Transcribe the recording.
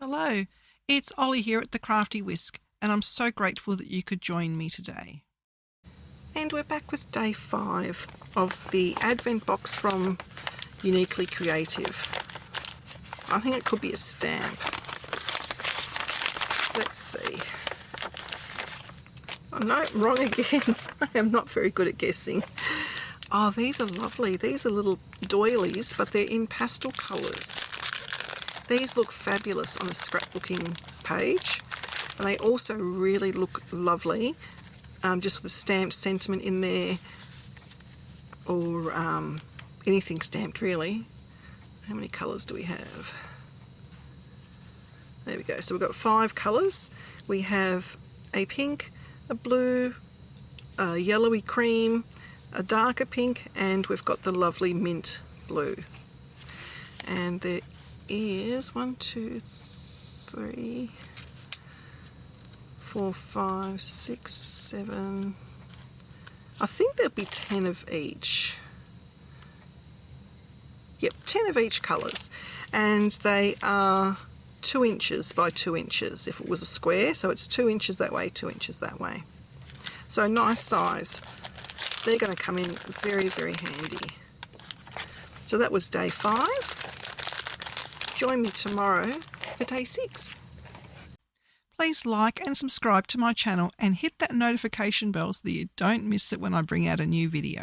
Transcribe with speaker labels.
Speaker 1: Hello, it's Ollie here at the Crafty Whisk, and I'm so grateful that you could join me today. And we're back with day 5 of the Advent box from Uniquely Creative. I think it could be a stamp. Let's see. Oh no, wrong again. I am not very good at guessing. Oh, these are lovely. These are little doilies, but they're in pastel colours. These look fabulous on a scrapbooking page, and they also really look lovely just with a stamped sentiment in there, or anything stamped really. How many colours do we have? There we go. So we've got 5 colours. We have a pink, a blue, a yellowy cream, a darker pink, and we've got the lovely mint blue. And there is 1, 2, 3, 4, 5, 6, 7. I think there'll be 10 of each. Yep, 10 of each colours, and they are 2 inches by 2 inches if it was a square, so it's 2 inches that way, 2 inches that way. So nice size. They're going to come in very, very handy. So that was day 5. Join me tomorrow for day 6. Please like and subscribe to my channel and hit that notification bell so that you don't miss it when I bring out a new video.